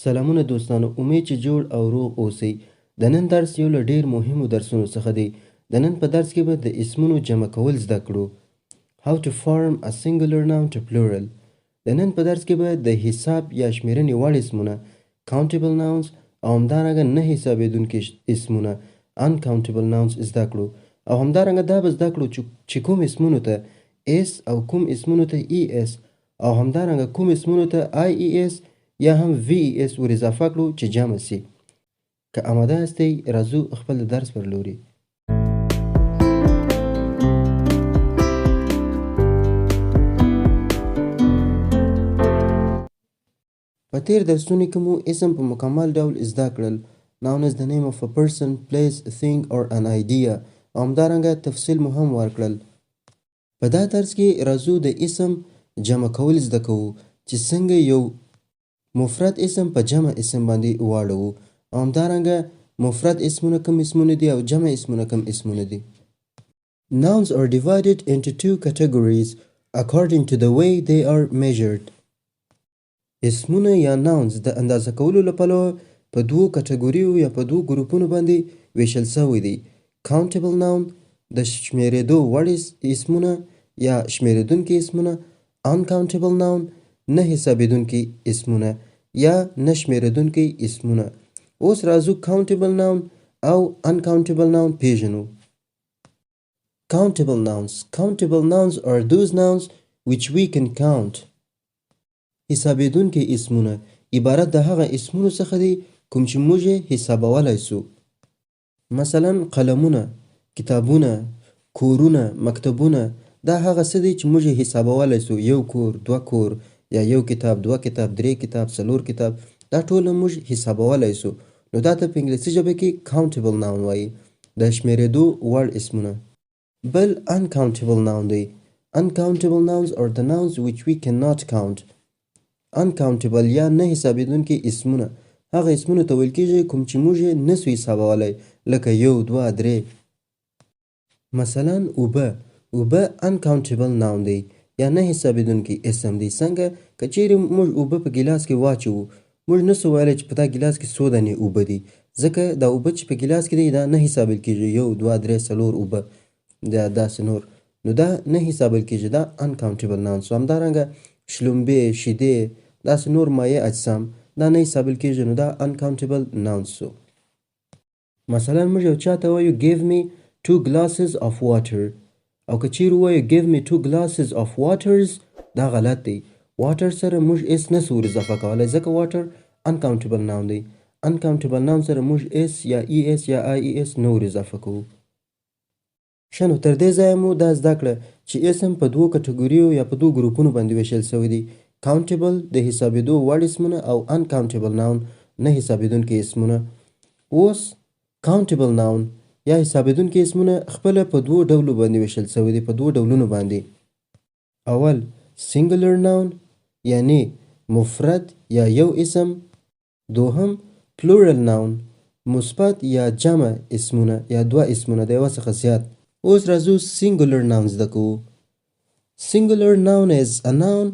سلامونه دوستانو، امید چې جوړ او روغ اوسئ. د نن درس یو له ډېر مهمو درسونو څخه دی. د نن په درس کې به د اسمونو جمع کول زده کړو. How to form a singular noun to plural. د نن په درس کې به د حساب یا شمیرنې وړ اسمونه countable nouns او همدارنګه نه حسابېدونکي اسمونه uncountable nouns زده کړو. او همدارنګه دا به زده کړو چې کوم اسمونو ته s او کوم اسمونو ته es او همدارنګه کوم اسمونو ته ies یا هم VES ور اضافه کړو چې جمع سي. که آماده هستئ راځو خپل درس پر لوري. په تیر درسونو کې مو اسم په مکمل ډول زده کړل. Noun is the name of a person, place, thing or an idea. او همدارنګه تفصیل مو هم ورکړل. په دا درس کې راځو د اسم جمع کول زده کوو چې څنګه یو مفرد اسم په جمع اسم باندې واړوو او همدارنګه مفرد اسمونه کوم اسمونه دي او جمع اسمونه کوم اسمونه دي. Nouns are divided into two categories according to the way they are measured. اسمونه یا nouns د اندازه کولو لپاره په دوو کټګوریو یا په دوو ګروپونو باندې ویشل شوي دي. Countable noun د شمیرېدو وړ اسمونه یا شمیرېدونکي اسمونه. Uncountable noun نه حسابېدونکي اسمونه یا نه شمیرېدونکي اسمونه. اوس راځو countable noun او uncountable noun پیژنو. Countable nouns. Countable nouns are those nouns which we can count. حسابېدونکي اسمونه عبارت د هغه اسمونو څخه دي کوم چې موږ یې حسابولی سو. مثلا قلمونه، کتابونه، کورونه، مکتبونه دا هغه څه دي چې موږ یې حسابولی سو. یو کور، دوه کور یا یو کتاب، دوه کتاب، درې کتاب، څلور کتاب دا ټول موږ حسابولی سو. نو دا ته په انګلیسي ژبه کې countable noun وایي، د شمیرېدو وړ اسمونه. بل uncountable noun دی. Uncountable nouns are the nouns which we cannot count. uncountable یا نه حسابېدونکي اسمونه هغه اسمونو ته ویل کېږي کوم چې موږ یې نسو حسابولی، لکه یو، دوه، درې. مثلا اوبه uncountable noun دی یا نه حسابېدونکي اسم دی. څنګه که چیرې موږ اوبه په ګیلاس کې واچوو، موږ نسو ویلی چې په دا ګیلاس کې څو دانې اوبه دي، ځکه دا اوبه چې په ګیلاس کې دی دا نه حسابېل کېږي. یو، دوه، درې، څلور اوبه دا داسې نور، نو دا نه حسابېل کېږي، دا uncountable nouns. همدارنګه شلومبې، شیدې داسې نور مایع اجسام دا نه حسابېل کېږي، نو دا uncountable nouns سو. مثلا موږ یو چا ته وایو give me 2 glasses of water او که چیرې ووایو give me 2 glasses of waters دا غلط دی. water سره موږ اس نسو ور اضافه کولی ځکه water uncountable noun دی. uncountable noun سره موږ اس یا es یا ies نه ور اضافه کوو. ښه نو تر دې ځایه مو دا زده کړه چې اسم په دوو کټګوریو یا په دوو ګروپونو باندې ویشل شوی دی. countable د حسابېدو وړ اسمونه او uncountable noun نه حسابېدونکي اسمونه. اوس countable noun یا حسابېدونکي اسمونه خپله په دوو ډولو باندې ویشل شوي دي، په دوو ډولونو باندې. اول singular noun یعنی مفرد یا یو اسم. دوهم plural noun مثبت یا جمع اسمونه یا دوه اسمونه د یوه څخه زیات. اوس راځو singular noun زده کوو. Singular noun is a noun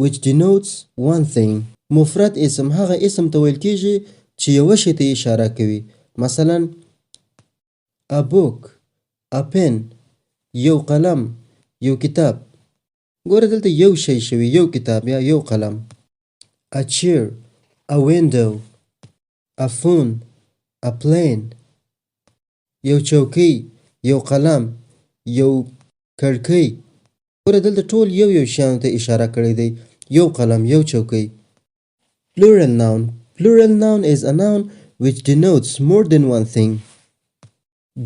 which denotes one thing. مفرد اسم هغه اسم ته ویل کېږي چې یوه شي ته اشاره کوي. مثلا a book، a pen، یو قلم، یو کتاب. ګوره دلته یو شی شوي، یو کتاب یا یو قلم. a chair، a window، a phone، a plane. یو چوکۍ، یو قلم، یو کړکۍ. ګوره دلته ټول یو یو شیانو ته اشاره کړی دی، یو قلم، یو چوکۍ. plural noun. Plural noun is a noun which denotes more than one thing.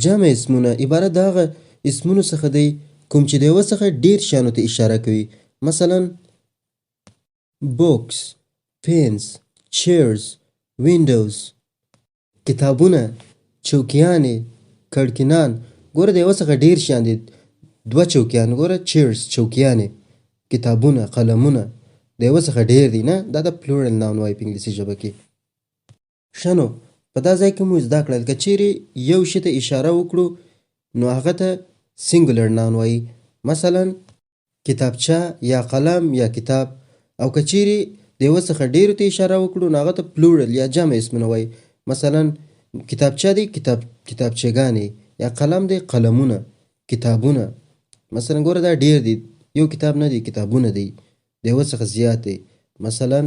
جمع اسمونه عبارت د هغه اسمونو څخه دی کوم چې د یوه څخه ډېر شیانو ته اشاره کوي. مثلا books، pens، chairs، windows. کتابونه، چوکیانې، کړکینان. ګوره د یوه څخه ډېر شیان دي، دوه چوکیان. ګوره chairs چوکیانې، کتابونه، قلمونه د یوه څخه ډېر دي، نه دا د plural noun وایي په انګلیسي ژبه کې. ښه نو په دا ځای کې مو زده کړل که چیرې یو شي ته اشاره وکړو نو هغه ته singular noun وایي. مثلا کتابچه یا قلم یا کتاب. او که چیرې د یوه څخه ډېرو ته اشاره وکړو نو هغه ته پلورل یا جمع اسمونه وایي. مثلا کتابچه دی کتابچهګانې، یا قلم دی قلمونه، کتابونه. مثلا ګوره دا ډېر دی، یو کتاب نه دی کتابونه دی، د یوه څخه زیات دی. مثلا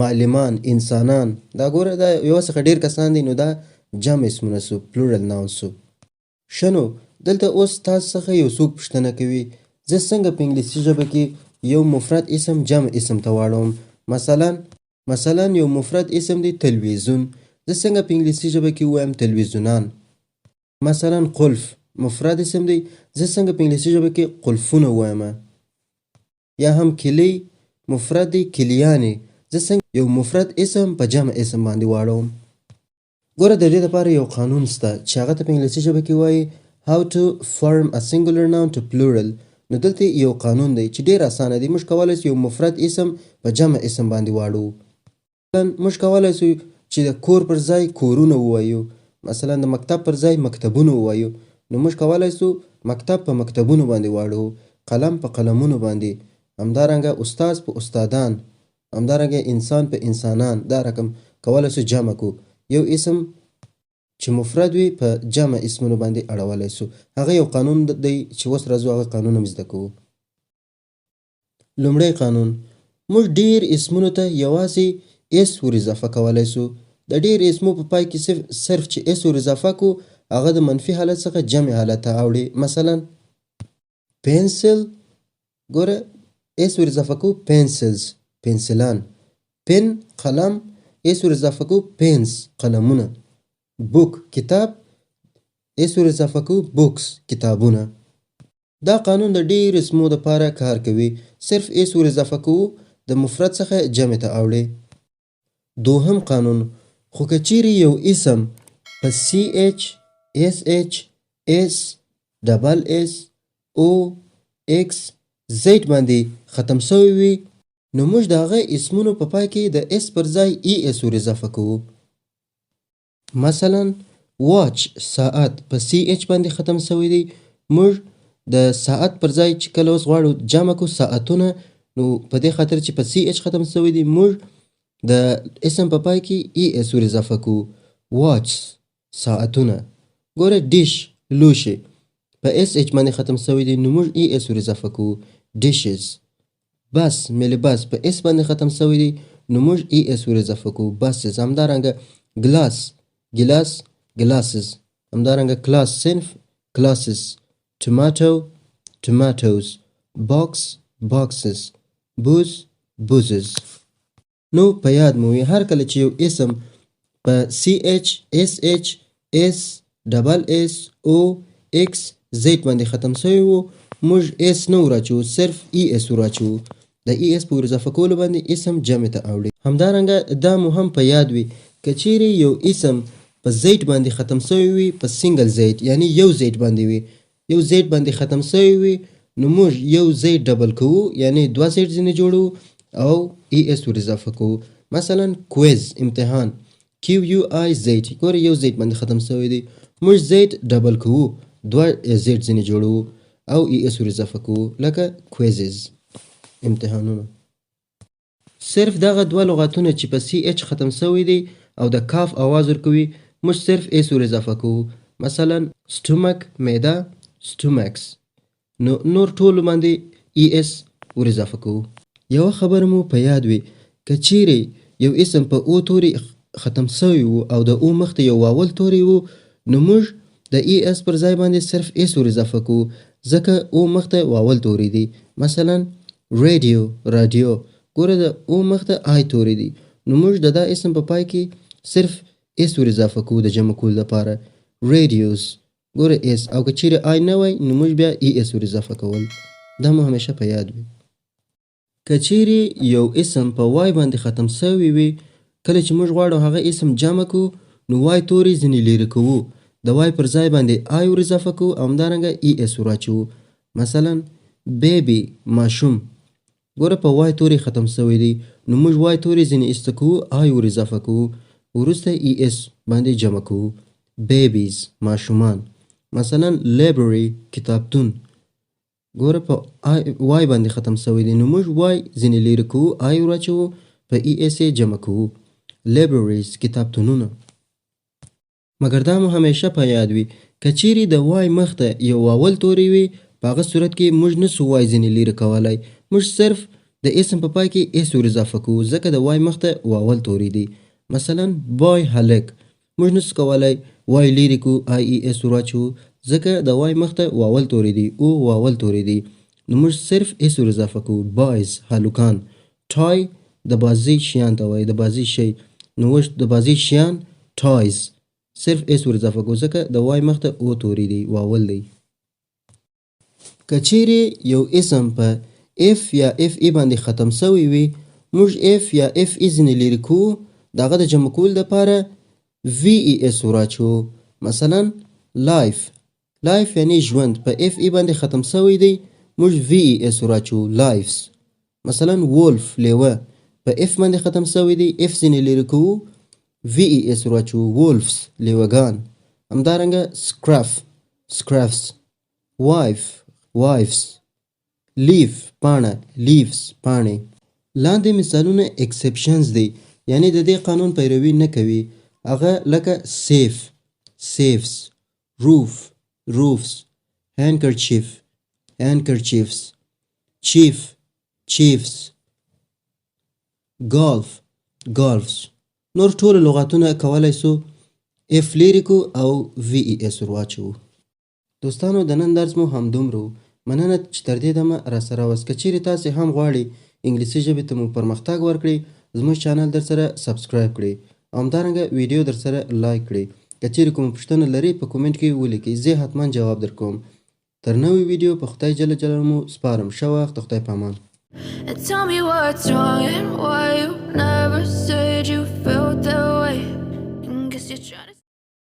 معلمان، انسانان، دا ګوره دا یوه څخه ډېر کسان دي نو دا جمع اسمونه سو، پلورل ناون سو. ښه نو دلته اوس تاسو څخه یو څوک پوښتنه کوي زه څنګه په انګلیسي ژبه کې یو مفرد اسم جمع اسم ته واړوم. مثلا یو مفرد اسم دی تلویزیون، زه څنګه په انګلیسي ژبه کې ووایم تلویزیونان. مثلا قلف مفرد اسم دی، زه څنګه په انګلیسي ژبه کې قلفونه ووایم. یا هم کلی مفرد دی کلیانې، زه څنګه یو مفرد اسم په جمع اسم باندې واړوم. ګوره د دې لپاره یو قانون شته چې هغه ته په انګلیسي ژبه کې وایي how to form a singular noun to plural. نو دلته یو قانون دی چې ډېر اسانه دی. موږ کولی سو یو مفرد اسم په جمع اسم باندې واړو. مثلا موږ کولی سو چې د کور پر ځای کورونه ووایو، مثلا د مکتب پر ځای مکتبونه ووایو. نو موږ کولی سو مکتب په مکتبونو باندې واړو، قلم په قلمونو باندې، همدارنګه استاد په استادان، همدارنګه انسان په انسانان. دا رقم کولی سو جمع کو. یو اسم چې مفرد وي په جمع اسمونو باندې اړولی سو. هغه یو قانون دی چې اوس راځو هغه قانون هم زده کوو. لومړی قانون، موږ ډېر اسمونو ته یوازې اس ور اضافه کولی سو. د ډېر اسمو په پای کې صرف چې اس ور اضافه کو هغه د منفي حالت څخه جمع حالت ته اوړي. مثلا پنسل، ګوره اس ور اضافه کو پنسلز پنسلان. پن قلم، اس ور اضافه کو پنس قلمونه. بوک کتاب، اس ور اضافه کو بوکس کتابونه. دا قانون د ډېر اسمو دپاره کار کوي، صرف اس ور اضافه کوو د مفرد څخه جمع ته اوړي. دوهم قانون، خو که چیرې یو اسم په سی ایچ، اس ایچ، اس، ډبل اس، او، ایکس، زیډ باندې ختم سوی وي نو موږ د هغه اسمونو په پای کې د اس پر ځای ای اس ور اضافه کوو. مثلا واچ ساعت په سی ایچ باندې ختم سوی دی، موږ د ساعت پر ځای چې کله اوس غواړو جمع کو ساعتونه، نو په دې خاطر چې په سی ایچ ختم سوی دی موږ د اسم په پای کې ای اس ور اضافه کوو. واچ ساعتونه. ګوره ډیش لوښي په اس ایچ باندې ختم سوی دی نو موږ ای اس ور اضافه کوو ډیشز. بس ملي بس په اس باندې ختم سوی دی نو موږ ای اس ور اضافه کوو بسز. همدارنګه ګلاس ګلاس ګلاسز. همدارنګه کلاس صنف کلاسز. ټماټو ټماټوز. باکس باکسز. بوز بوزز. نو په یاد مو وي هر کله چې یو اسم په سی ایچ، اس ایچ، اس، ډبل اس، او، ایکس، زیډ باندې ختم سوی وو موږ اس نه وراچو، صرف ای اس وراچو. د ای اس په ور اضافه کولو باندې اسم جمع ته اوړي. همدارنګه دا مو هم په یاد وي که چیرې یو اسم په زیډ باندې ختم سوی وي، په سنگل زیډ یعنی یو زیډ باندې وي، یو زیډ باندې ختم سوی وي نو موږ یو زیډ ډبل کوو یعنی دوه زیډ ځینې جوړو او ای اس ور اضافه کوو. مثلا کویز امتحان، کیو یو آی زیډ. ګوره یو زیډ باندې ختم سوی دی موږ زیډ ډبل کوو، دوه زیډ ځینې جوړو او ای اس ور اضافه کوو لکه کویزز امتحانونه. صرف دغه دوه لغتونه چې په سی ایچ ختم سوی دی او د کاف آواز ورکوي موږ صرف اس ور اضافه کوو. مثلا سټومک معده سټومکس. نو نور ټول باندې ای اس ور اضافه کوو. یو خبر مو په یاد وي که چیرې یو اسم په او توري ختم سوی وو او د او مخته یو واول توري وو نو موږ د ای اس پر ځای باندې صرف اس ور اضافه کوو ځکه او مخته واول توري دی. مثلا رادیو رادیو. ګوره د او مخته آی توري دی نو موږ د دا اسم په پای کې صرف اس ور اضافه کوو د جمع کولو لپاره. رادیوز. ګوره اس او که چیرې آی نه وای نو موږ بیا ای اس ور اضافه کول. دا مو همیشه په یاد وي. که چیرې یو اسم په وای باندې ختم سوی وي کله چې موږ غواړو هغه اسم جمع کو نو وای توري ځینې لرې کوو، د وای پر ځای باندې آی ور اضافه کوو او همدارنګه ای اس ور اچوو. مثلا بیبي ماشوم. ګوره په وای توري ختم سوی دی نو موږ وای توري ځینې ایسته کوو، آی ور اضافه کوو، وروسته ای اس باندې جمع کوو. بیبیز ماشومان. مثلا لیبرری کتابتون. ګوره په وای باندې ختم سوی دی نو موږ وای ځینې لرې کوو، آی ور اچوو، په په ای اس یې جمع کوو. libraries کتابتونونه. مګر دا مو همیشه په یاد وي که چیرې د وای مخته یو واول توری وي په هغه صورت کې موږ نسو وای ځینې لیرې کولی. موږ صرف د اسم په پای کې اس ور اضافه کوو ځکه د وای مخته واول توری دی. مثلا بای هلک موږ نسو کولی وای لیرې کو آی ای اس ور واچو ځکه د وای مخته واول توری دی او واول توری دی. نو موږ صرف اس ور اضافه کوو. بایز هلکان. ټای د بازي شیان ته وایي د بازي شی. نو موږ د بازي شیان ټایز صرف اس ور اضافه کوو ځکه د وای مخته او توری دی واول دی. که چیرې یو اسم په اف یا اف ای باندې ختم سوی وي موږ اف یا اف ای ځینې لیرې کوو د هغه د جمع کولو دپاره وی ای اس ور واچوو. مثلا لایف. لایف یعنی ژوند په اف ای باندې ختم سوی دی موږ وی ای اس ور واچوو لایفز. مثلا وولف لیوه په اف باندې ختم سوی دی اف ځینې لیرې کوو وی ای اس ور واچوو وولفز لیوګان. همدارنګه سکرف سکرفز. وایف وایفز. لیف پاڼه لیفز پاڼې. لاندې مثالونه اکسپشنز دی یعنی د دې قانون پیروي نه کوي. هغه لکه سیف سیفز. روف روفز. هینکرچیف هینکرچیفز. چیف چیفز. گالف گالفز. نور ټول لغاتونه کولای سو اف لیرې کو او وی ای اس ور واچوو. دوستانو د نن درس مو همدومره. مننه چې تر دې دمه راسره وست. که چیرې تاسې هم غواړئ انګلیسي ژبې ته مو پرمختګ ورکړئ زموږ چانل در سره سبسکرایب کړئ او همدارنګه ویډیو در سره لایک کړئ. که چیرې کومه پوښتنه لرئ په کومنټ کې ولیکئ زه حتما جواب در کوم. تر نوې ویډیو په خدای جل جلاله مو سپارم. ښه وخت. خدای پامان. And tell me what's wrong and why you never said you felt that way. And guess you're trying to